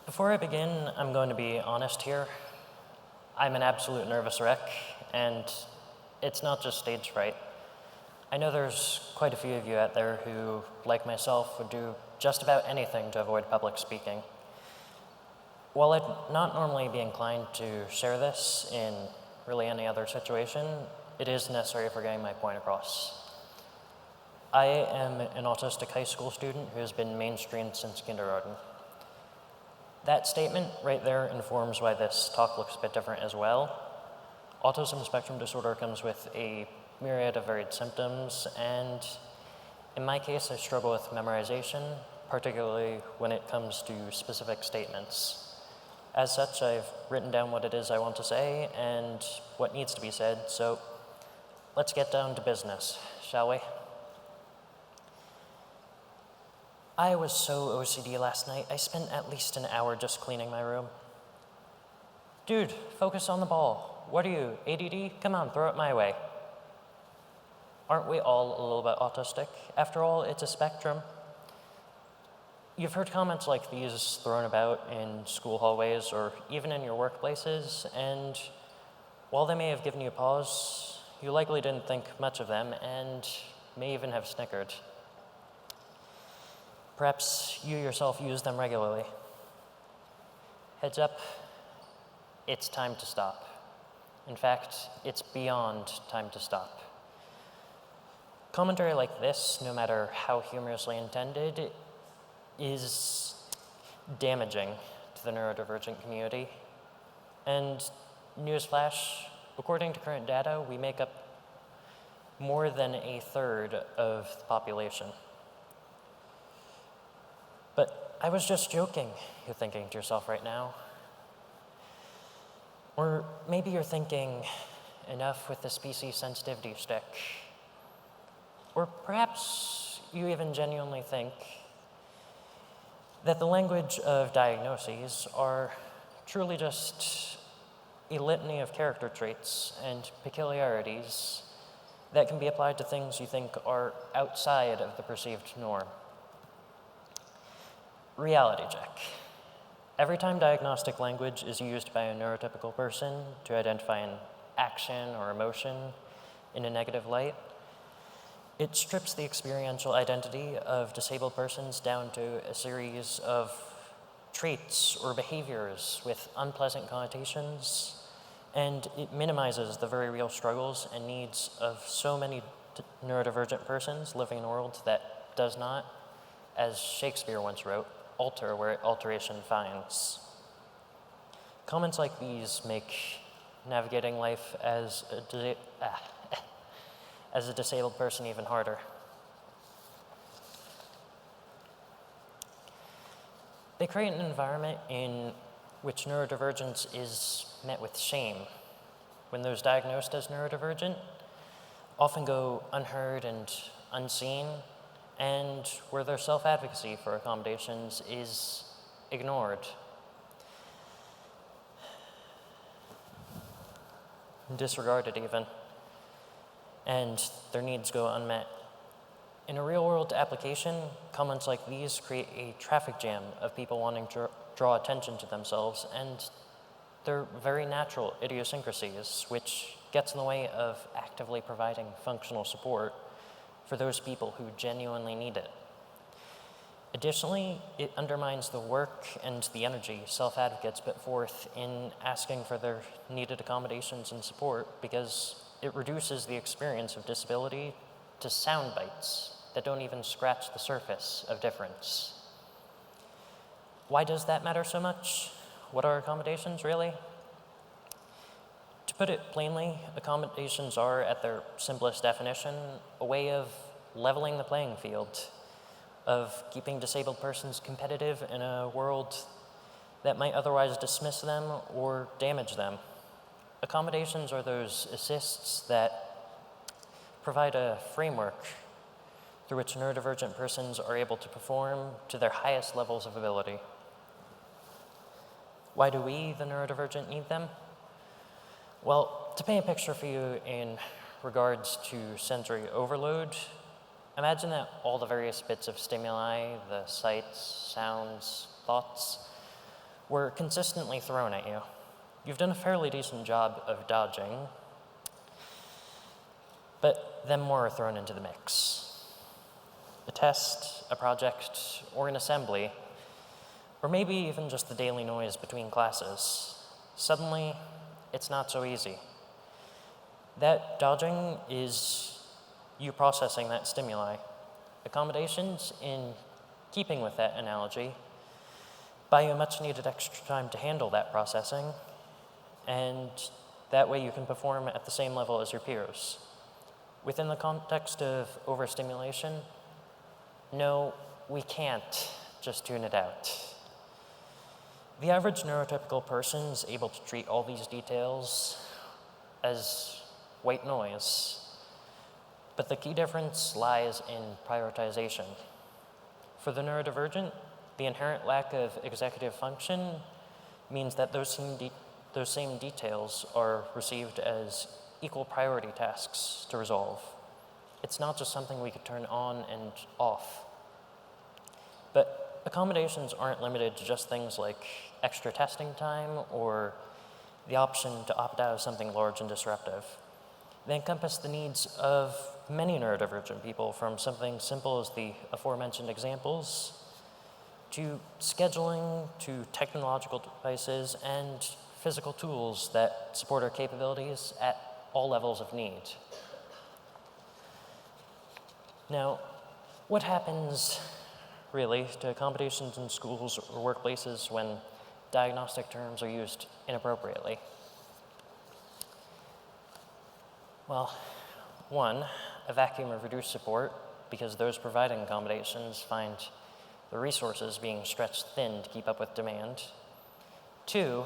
Before I begin, I'm going to be honest here. I'm an absolute nervous wreck, and it's not just stage fright. I know there's quite a few of you out there who, like myself, would do just about anything to avoid public speaking. While I'd not normally be inclined to share this in really any other situation, it is necessary for getting my point across. I am an autistic high school student who has been mainstreamed since kindergarten. That statement right there informs why this talk looks a bit different as well. Autism spectrum disorder comes with a myriad of varied symptoms, and in my case, I struggle with memorization, particularly when it comes to specific statements. As such, I've written down what it is I want to say and what needs to be said, so let's get down to business, shall we? I was so OCD last night, I spent at least an hour just cleaning my room. Dude, focus on the ball. What are you, ADD? Come on, throw it my way. Aren't we all a little bit autistic? After all, it's a spectrum. You've heard comments like these thrown about in school hallways or even in your workplaces, and while they may have given you pause, you likely didn't think much of them and may even have snickered. Perhaps you yourself use them regularly. Heads up, it's time to stop. In fact, it's beyond time to stop. Commentary like this, no matter how humorously intended, is damaging to the neurodivergent community. And newsflash, according to current data, we make up more than a third of the population. But I was just joking, you're thinking to yourself right now. Or maybe you're thinking, enough with the species sensitivity shtick. Or perhaps you even genuinely think that the language of diagnoses are truly just a litany of character traits and peculiarities that can be applied to things you think are outside of the perceived norm. Reality check. Every time diagnostic language is used by a neurotypical person to identify an action or emotion in a negative light, it strips the experiential identity of disabled persons down to a series of traits or behaviors with unpleasant connotations, and it minimizes the very real struggles and needs of so many neurodivergent persons living in a world that does not, as Shakespeare once wrote, alter where alteration finds. Comments like these make navigating life as a disabled person even harder. They create an environment in which neurodivergence is met with shame, when those diagnosed as neurodivergent often go unheard and unseen, and where their self-advocacy for accommodations is ignored. Disregarded even, and their needs go unmet. In a real-world application, comments like these create a traffic jam of people wanting to draw attention to themselves and their very natural idiosyncrasies, which gets in the way of actively providing functional support for those people who genuinely need it. Additionally, it undermines the work and the energy self-advocates put forth in asking for their needed accommodations and support, because it reduces the experience of disability to sound bites that don't even scratch the surface of difference. Why does that matter so much? What are accommodations, really? To put it plainly, accommodations are, at their simplest definition, a way of leveling the playing field, of keeping disabled persons competitive in a world that might otherwise dismiss them or damage them. Accommodations are those assists that provide a framework through which neurodivergent persons are able to perform to their highest levels of ability. Why do we, the neurodivergent, need them? Well, to paint a picture for you in regards to sensory overload, imagine that all the various bits of stimuli, the sights, sounds, thoughts, were consistently thrown at you. You've done a fairly decent job of dodging, but then more are thrown into the mix. A test, a project, or an assembly, or maybe even just the daily noise between classes. Suddenly, it's not so easy. That dodging is you processing that stimuli. Accommodations, in keeping with that analogy, buy you much needed extra time to handle that processing, and that way you can perform at the same level as your peers. Within the context of overstimulation, no, we can't just tune it out. The average neurotypical person is able to treat all these details as white noise, but the key difference lies in prioritization. For the neurodivergent, the inherent lack of executive function means that those same details are received as equal priority tasks to resolve. It's not just something we could turn on and off. But accommodations aren't limited to just things like extra testing time or the option to opt out of something large and disruptive. They encompass the needs of many neurodivergent people, from something simple as the aforementioned examples, to scheduling, to technological devices, and physical tools that support our capabilities at all levels of need. Now, what happens really to accommodations in schools or workplaces when diagnostic terms are used inappropriately? Well, one, a vacuum of reduced support, because those providing accommodations find the resources being stretched thin to keep up with demand. Two,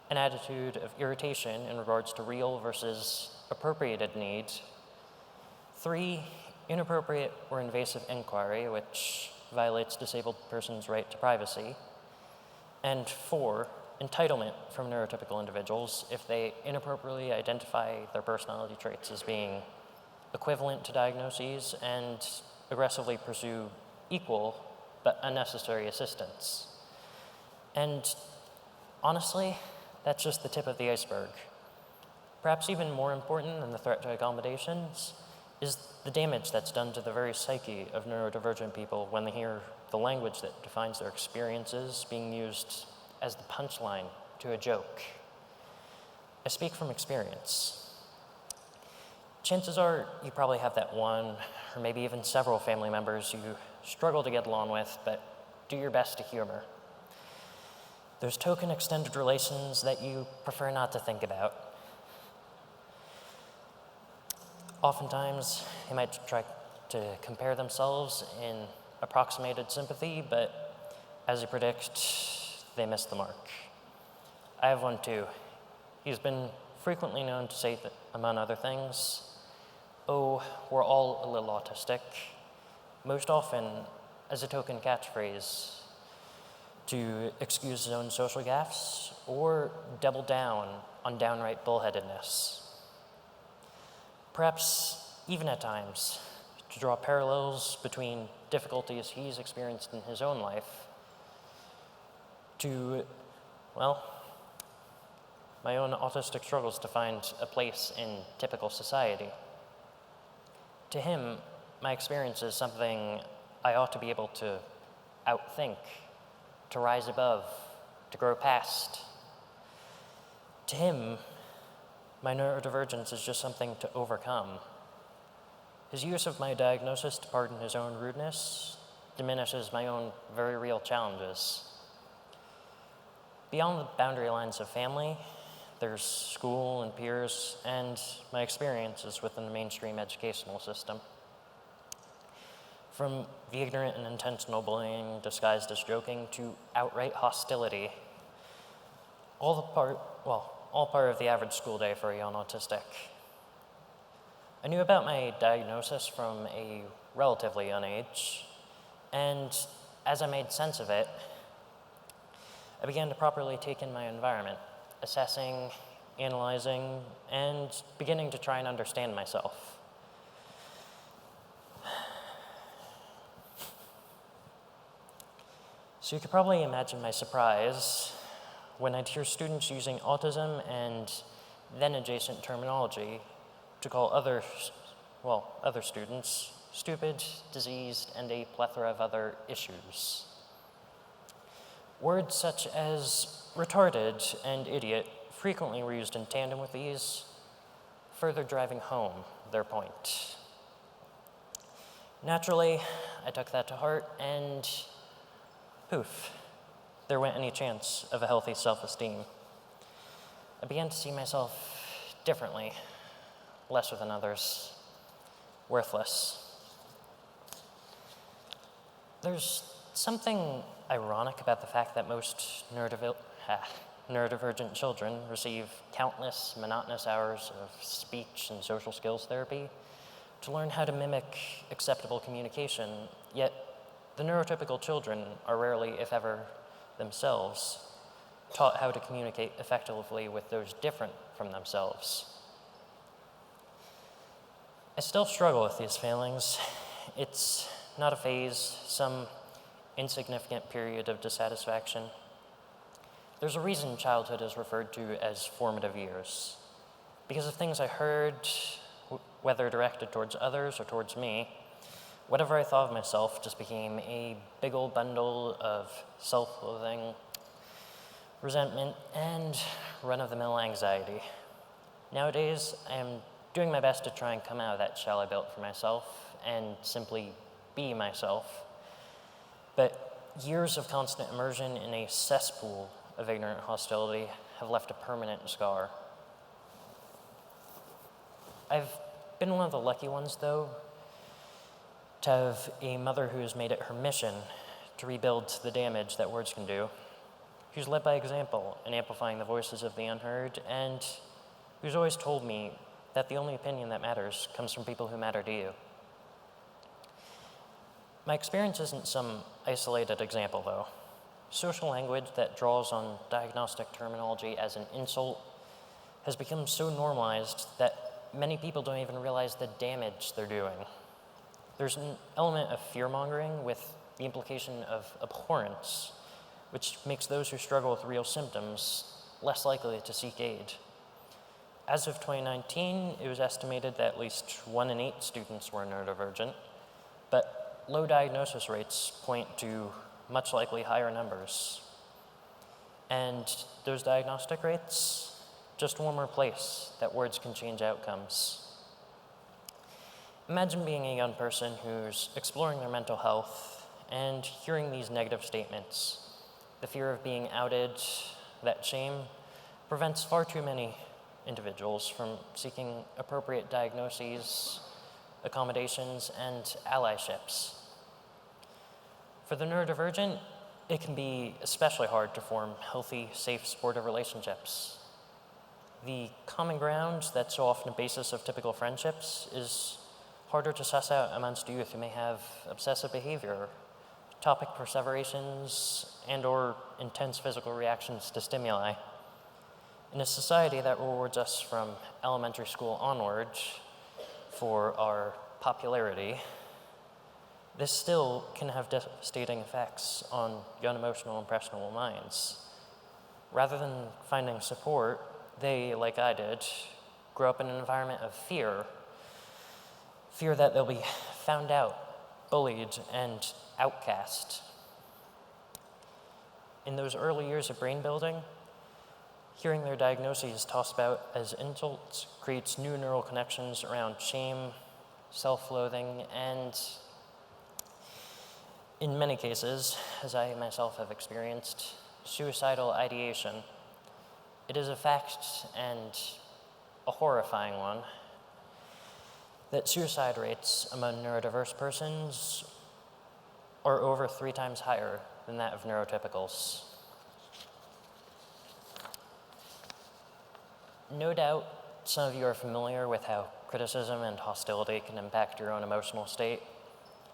an attitude of irritation in regards to real versus appropriated needs. Three, inappropriate or invasive inquiry, which violates disabled persons' right to privacy. And four, entitlement from neurotypical individuals if they inappropriately identify their personality traits as being equivalent to diagnoses and aggressively pursue equal but unnecessary assistance. And honestly, that's just the tip of the iceberg. Perhaps even more important than the threat to accommodations is the damage that's done to the very psyche of neurodivergent people when they hear the language that defines their experiences being used as the punchline to a joke. I speak from experience. Chances are you probably have that one, or maybe even several family members you struggle to get along with, but do your best to humor. There's token extended relations that you prefer not to think about. Oftentimes, they might try to compare themselves in approximated sympathy, but as you predict, they miss the mark. I have one too. He's been frequently known to say that, among other things, "Oh, we're all a little autistic," most often as a token catchphrase to excuse his own social gaffes or double down on downright bullheadedness. Perhaps even at times to draw parallels between difficulties he's experienced in his own life to, well, my own autistic struggles to find a place in typical society. To him, my experience is something I ought to be able to outthink, to rise above, to grow past. To him, my neurodivergence is just something to overcome. His use of my diagnosis to pardon his own rudeness diminishes my own very real challenges. Beyond the boundary lines of family, there's school and peers, and my experiences within the mainstream educational system. From the ignorant and intentional bullying disguised as joking to outright hostility, all part of the average school day for a young autistic. I knew about my diagnosis from a relatively young age, and as I made sense of it, I began to properly take in my environment, assessing, analyzing, and beginning to try and understand myself. So you could probably imagine my surprise when I'd hear students using autism and then adjacent terminology to call other students stupid, diseased, and a plethora of other issues. Words such as retarded and idiot frequently were used in tandem with these, further driving home their point. Naturally, I took that to heart, and poof, there went any chance of a healthy self-esteem. I began to see myself differently, lesser than others, worthless. There's something ironic about the fact that most neurodivergent children receive countless monotonous hours of speech and social skills therapy to learn how to mimic acceptable communication, yet the neurotypical children are rarely, if ever, themselves taught how to communicate effectively with those different from themselves. I still struggle with these failings. It's not a phase, some insignificant period of dissatisfaction. There's a reason childhood is referred to as formative years. Because of things I heard, whether directed towards others or towards me, whatever I thought of myself just became a big old bundle of self-loathing, resentment, and run-of-the-mill anxiety. Nowadays, I am doing my best to try and come out of that shell I built for myself and simply be myself. But years of constant immersion in a cesspool of ignorant hostility have left a permanent scar. I've been one of the lucky ones, though, to have a mother who has made it her mission to rebuild the damage that words can do, who's led by example in amplifying the voices of the unheard, and who's always told me that the only opinion that matters comes from people who matter to you. My experience isn't some isolated example, though. Social language that draws on diagnostic terminology as an insult has become so normalized that many people don't even realize the damage they're doing. There's an element of fear-mongering with the implication of abhorrence, which makes those who struggle with real symptoms less likely to seek aid. As of 2019, it was estimated that at least 1 in 8 students were neurodivergent, but low diagnosis rates point to much likely higher numbers. And those diagnostic rates, just one more place that words can change outcomes. Imagine being a young person who's exploring their mental health and hearing these negative statements. The fear of being outed, that shame, prevents far too many individuals from seeking appropriate diagnoses, accommodations, and allyships. For the neurodivergent, it can be especially hard to form healthy, safe, supportive relationships. The common ground that's so often a basis of typical friendships is harder to suss out amongst youth who may have obsessive behavior, topic perseverations, and/or intense physical reactions to stimuli. In a society that rewards us from elementary school onward for our popularity, this still can have devastating effects on young emotional and impressionable minds. Rather than finding support, they, like I did, grow up in an environment of fear that they'll be found out, bullied, and outcast. In those early years of brain building, hearing their diagnoses tossed about as insults creates new neural connections around shame, self-loathing, and in many cases, as I myself have experienced, suicidal ideation. It is a fact, and a horrifying one, that suicide rates among neurodiverse persons are over 3 times higher than that of neurotypicals. No doubt, some of you are familiar with how criticism and hostility can impact your own emotional state.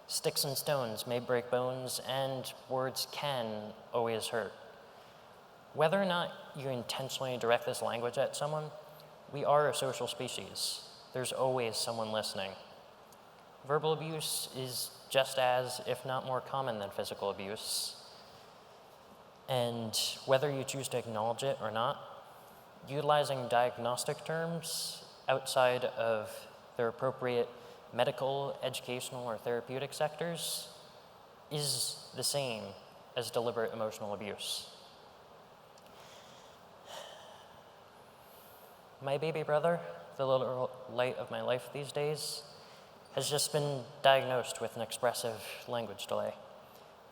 Sticks and stones may break bones, and words can always hurt. Whether or not you intentionally direct this language at someone, we are a social species. There's always someone listening. Verbal abuse is just as, if not more common than physical abuse. And whether you choose to acknowledge it or not, utilizing diagnostic terms outside of their appropriate medical, educational, or therapeutic sectors is the same as deliberate emotional abuse. My baby brother, the little light of my life these days, has just been diagnosed with an expressive language delay,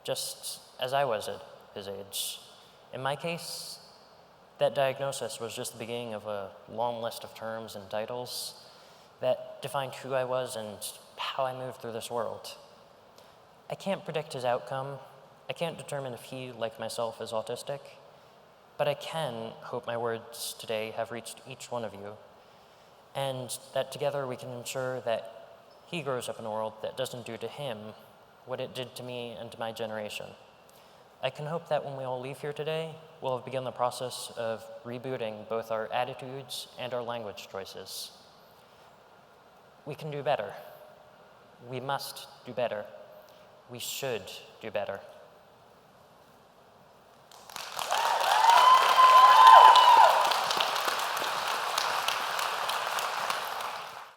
just as I was at his age. In my case, that diagnosis was just the beginning of a long list of terms and titles that defined who I was and how I moved through this world. I can't predict his outcome. I can't determine if he, like myself, is autistic, but I can hope my words today have reached each one of you, and that together we can ensure that he grows up in a world that doesn't do to him what it did to me and to my generation. I can hope that when we all leave here today, we'll have begun the process of rebooting both our attitudes and our language choices. We can do better. We must do better. We should do better.